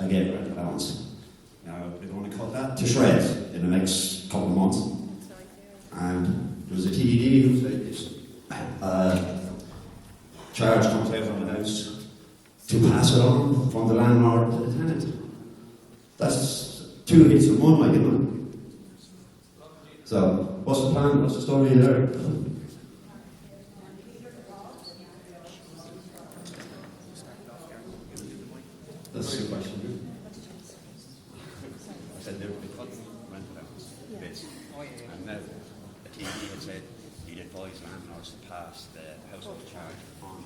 gate rent allowance. Now, they're going to cut that to shreds in the next couple of months. And there was a TDD who said this charge comes out on the house to pass it on from the landlord to the tenant. That's 2 hits of one, like, isn't it? So, what's the plan? What's the story there? That's the question. I said they were cutting rental allowance a bit. And now the TV had said he'd advise landlords to pass the household charge on.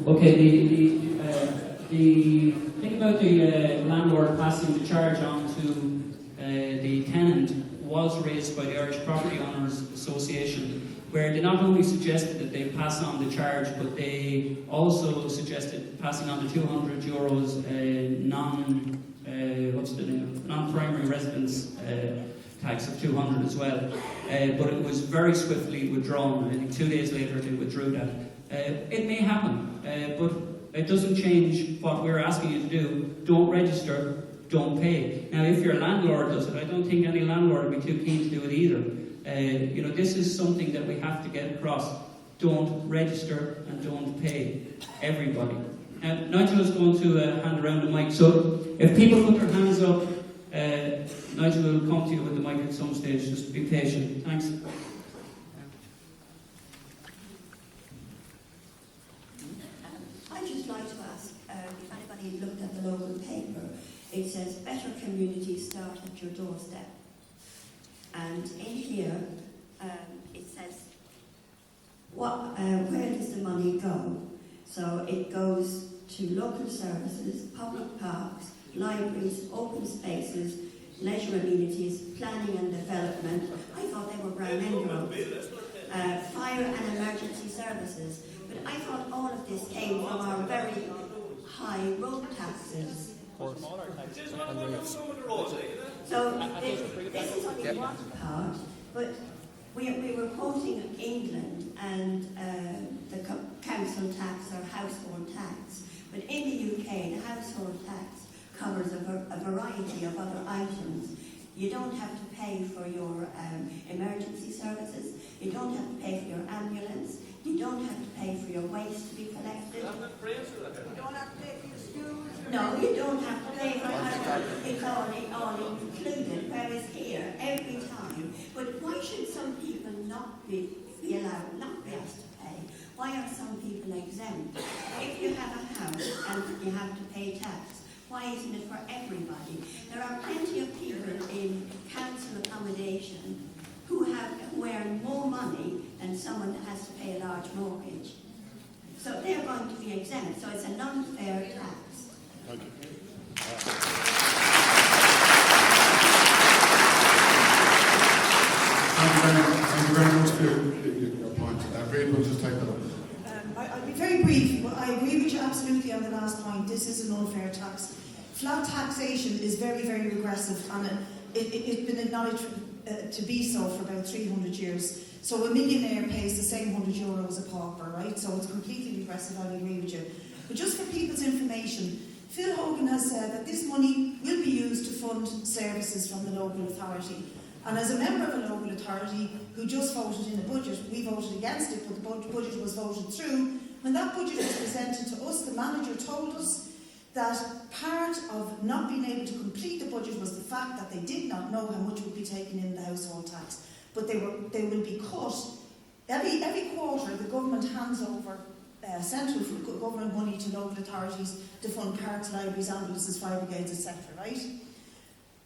Okay, the thing about the landlord passing the charge on to the tenant was raised by the Irish Property Owners Association, where they not only suggested that they pass on the charge, but they also suggested passing on the €200 non-primary residence tax of 200 as well. But it was very swiftly withdrawn. I think 2 days later they withdrew that. It may happen, but it doesn't change what we're asking you to do. Don't register, don't pay. Now, if your landlord does it, I don't think any landlord would be too keen to do it either. This is something that we have to get across. Don't register and don't pay. Everybody. Nigel is going to hand around the mic. So, if people put their hands up, Nigel will come to you with the mic at some stage. Just be patient. Thanks. I'd just like to ask if anybody looked at the local paper. It says, better communities start at your doorstep. And in here, it says, where does the money go? So it goes to local services, public parks, libraries, open spaces, leisure amenities, planning and development. I thought they were brown envelopes. Fire and emergency services. But I thought all of this came from our very high road taxes. So this is only one part, but we were quoting England and the council tax or household tax. But in the UK, the household tax covers a variety of other items. You don't have to pay for your emergency services. You don't have to pay for your ambulance. You don't have to pay for your waste to be collected. You don't have to pay for your schools. No, you don't have to pay for it. It's all included, whereas here, every time. But why should some people not be allowed, not be asked to pay? Why are some people exempt? If you have a house and you have to pay tax, why isn't it for everybody? There are plenty of people in council accommodation who earn more money than someone that has to pay a large mortgage. So they're going to be exempt. So it's an unfair tax. Thank you. Thank you very much for your point. Brady will just take that up. I'll be very brief, but I agree with you absolutely on the last point. This is an unfair tax. Flat taxation is very, very regressive, and it's been acknowledged to be so for about 300 years. So a millionaire pays the same €100 as a pauper, right? So it's completely regressive, I agree with you. But just for people's information, Phil Hogan has said that this money will be used to fund services from the local authority. And as a member of a local authority who just voted in a budget, we voted against it, but the budget was voted through. When that budget was presented to us, the manager told us that part of not being able to complete the budget was the fact that they did not know how much would be taken in the household tax. But they will be cut. Every quarter, the government hands over central government money to local authorities to fund parks, libraries, ambulances, fire brigades, etc. Right?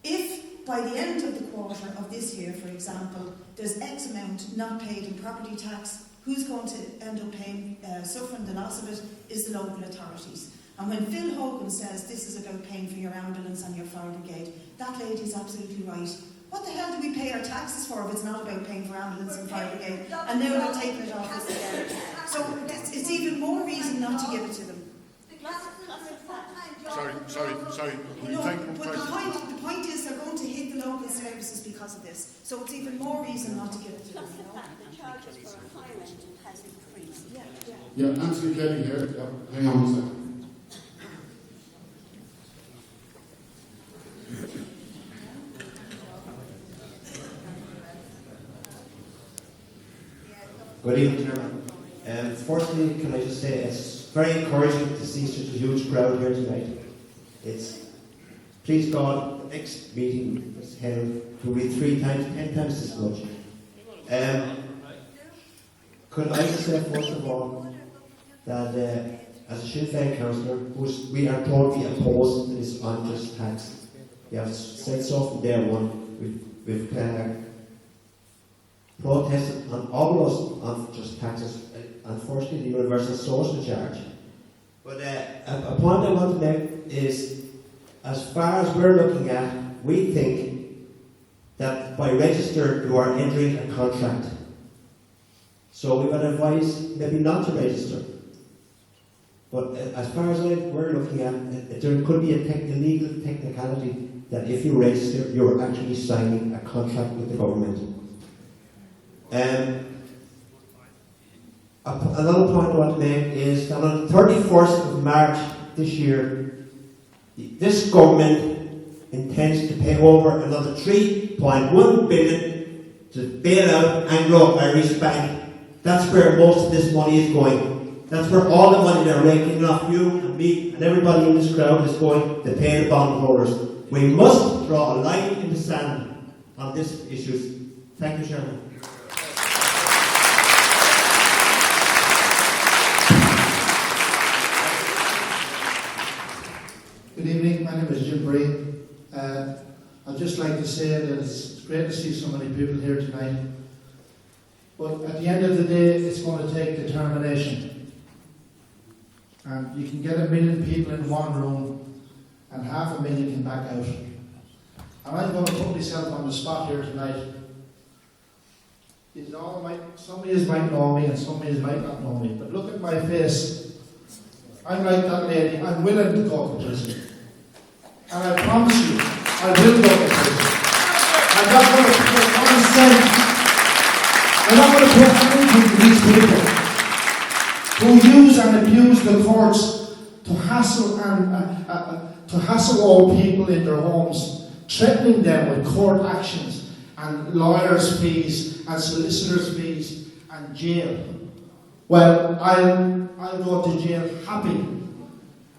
If by the end of the quarter of this year, for example, there's X amount not paid in property tax, who's going to end up paying, suffering the loss of it is the local authorities. And when Phil Hogan says this is about paying for your ambulance and your fire brigade, that lady is absolutely right. What the hell do we pay our taxes for if it's not about paying for ambulance and fire brigade? And now they're taking it off us again. So it's even more reason not to give it to them. Sorry. No, but the point is they're going to hit the local services because of this. So it's even more reason not to give it to them. The charges for a high rented has increased. Yeah, Anthony Kelly here. Yeah, hang on a second. Good evening, Chairman. Firstly, can I just say it's very encouraging to see such a huge crowd here tonight. It's, please God, the next meeting is held to be 3 times, 10 times this much. Could I just say, first of all, that as a Sinn Féin councillor, we are totally opposed to this unjust tax. We have said so from day one. We've protested on all those unjust taxes, unfortunately the universal social charge. But a point I want to make is, as far as we're looking at, we think that by register you are entering a contract. So we would advise maybe not to register. But as far as we're looking at, there could be a legal technicality that if you register, you're actually signing a contract with the government. Another point I want to make is that on the 31st of March this year, this government intends to pay over another 3.1 billion to bail out Anglo-Irish Bank. That's where most of this money is going. That's where all the money they're raking off you and me and everybody in this crowd is going to pay the bondholders. We must draw a line in the sand on these issues. Thank you, Chairman. Good evening, my name is Jim Breen. I'd just like to say that it's great to see so many people here tonight. But at the end of the day, it's going to take determination. And you can get 1 million people in one room and 500,000 can back out. And I'm going to put myself on the spot here tonight. Some of you might know me and some of you might not know me. But look at my face. I'm like that lady. I'm willing to go to prison. And I promise you, I will go to prison. I'm not going to put 1 cent. I'm not going to put anything to these people who use and abuse the courts to hassle all people in their homes, threatening them with court actions and lawyers' fees and solicitors' fees and jail. Well, I'll go to jail happy, and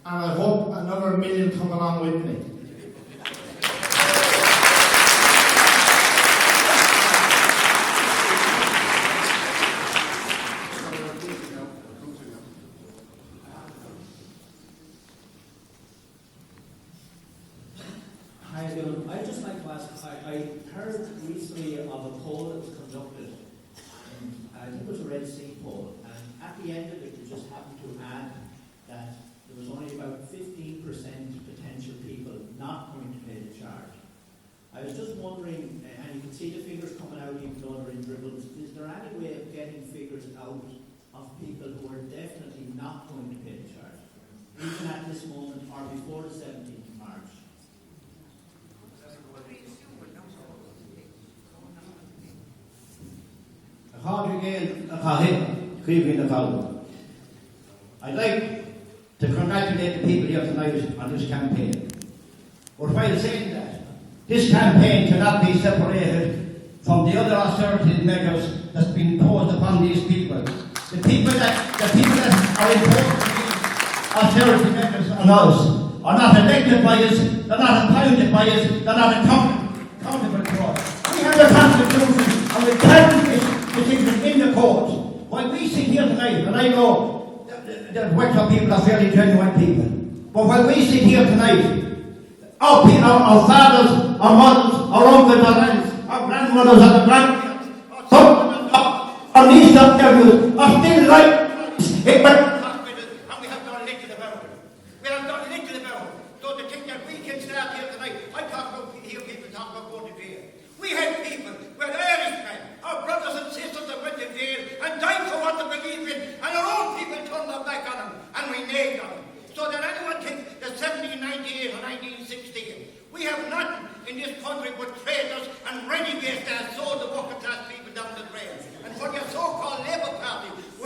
I hope another 1 million come along with me. I'd just like to ask, I heard recently of a poll that was conducted, I think it was a Red Sea poll, and at the end of it, they just happened to add that there was only about 15% potential people not going to pay the charge. I was just wondering, and you can see the figures coming out even though they're in dribbles, is there any way of getting figures out of people who are definitely not going to pay the charge, even at this moment or before the 17th of March? I'd like to congratulate the people here tonight on this campaign. But while saying that, this campaign cannot be separated from the other austerity measures that's been imposed upon these people. The people that are imposing these austerity measures on us are not elected by us, they're not appointed by us, they're not accountable to us. We have the Constitution and we carry this decision in the courts. While we sit here tonight, and I know that Wexford people are fairly genuine people, but while we sit here tonight, our fathers, our mothers, our uncles, our aunts, our grandmothers, and grandparents, our nieces and nephews are still like and we have done little about it. We have done little about it. So to think that we can start here tonight, I hear people talk about going to jail. We had people where Irishmen, our brothers and sisters that went to jail and died for what they believed in, and our own people turned their back on them and reneged on them. So that anyone thinks that 1798 or 1916, we have nothing in this country but traitors and renegades that have sold the working class people down the drain. And for your so-called Labour Party, who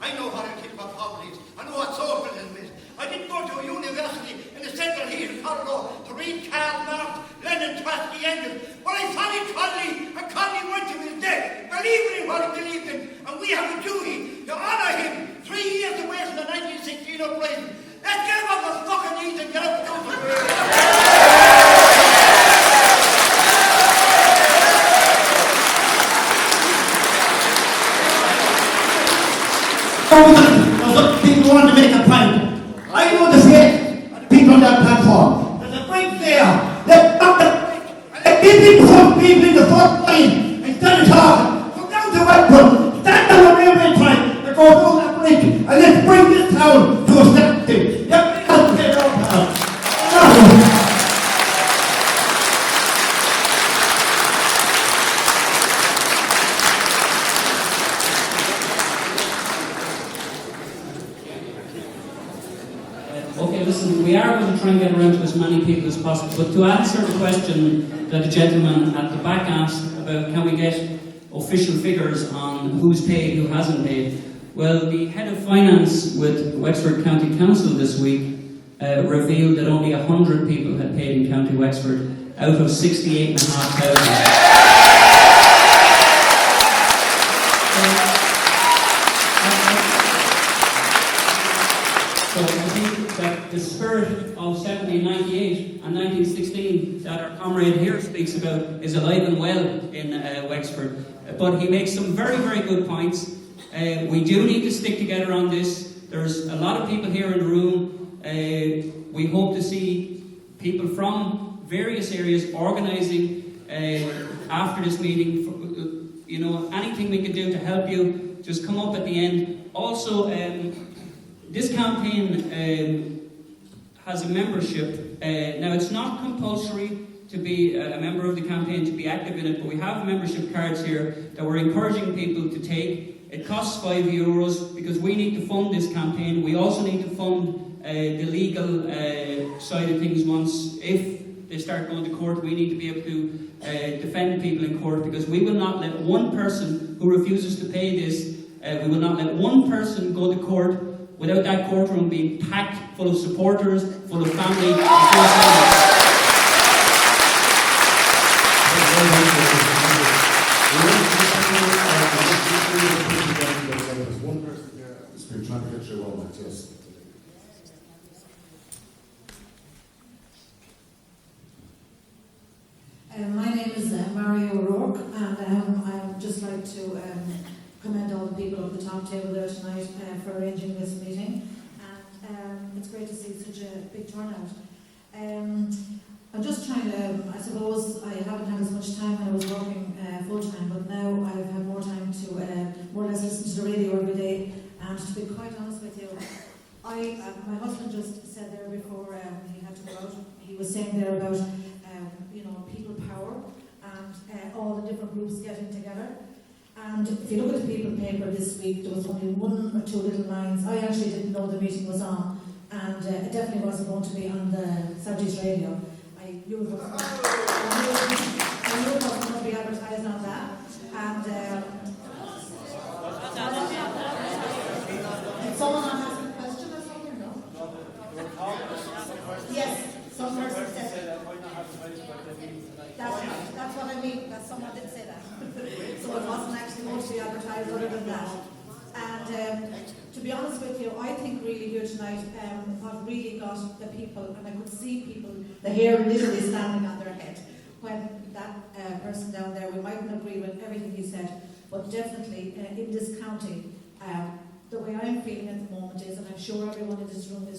I know what poverty is. I know what socialism is. I didn't go to a university in the centre here in Colorado to read Karl Marx, Lenin, Trotsky, Engels. But I followed Conley, and Conley went to his death, believing in what he believed in. And we have a duty to honour him 3 years away from the 1916 uprising. Let's get him on the fucking knees and get up and do some work. People want to make a point. I know the faith of the people on that platform. There's a break there. Let's not the break. Let people in the front line instead of talking. Come down to Wexford. Stand on the railway track and go down that bridge. And let's bring this town to a standstill. Everybody has to get their own part. Okay, listen, we are going to try and get around to as many people as possible, but to answer the question that the gentleman at the back asked about can we get official figures on who's paid, who hasn't paid, well, the head of finance with Wexford County Council this week revealed that only 100 people had paid in County Wexford out of 68,500. So I think that the spirit of 1798 and 1916 that our comrade here speaks about is alive and well in Wexford. But he makes some very, very good points. We do need to stick together on this. There's a lot of people here in the room. We hope to see people from various areas organising after this meeting. You know, anything we can do to help you, just come up at the end. Also, this campaign has a membership. Now, it's not compulsory to be a member of the campaign, to be active in it, but we have membership cards here that we're encouraging people to take. It costs €5 because we need to fund this campaign. We also need to fund the legal side of things once, if they start going to court, we need to be able to defend people in court, because we will not let one person who refuses to pay this, we will not let one person go to court without that courtroom being packed full of supporters, full of family, and full of friends. There's one person there who's been trying to get through all that, yes. My name is Mario O'Rourke, and I would just like to commend all the people at the top table there tonight for arranging this meeting, and it's great to see such a big turnout. I'm just trying to, I suppose I haven't had as much time when I was working full-time, but now I've had more time to more or less listen to the radio every day, and to be quite honest with you, my husband just said there before he had to go out, he was saying there about people power and all the different groups getting together. And if you look at the People paper this week, there was only 1 or 2 little lines. I actually didn't know the meeting was on, and it definitely wasn't going to be on the Southeast Radio. I knew it wasn't going to be advertised on that. And did someone ask a question or something? No? Yes, some person said that's what I mean, that someone did say that. So it wasn't actually going to be advertised other than that. And to be honest with you, I think really here tonight, what really got the people, and I could see people, the hair literally standing on their head, when that person down there, we mightn't agree with everything he said, but definitely in this county, the way I'm feeling at the moment is, and I'm sure everyone in this room is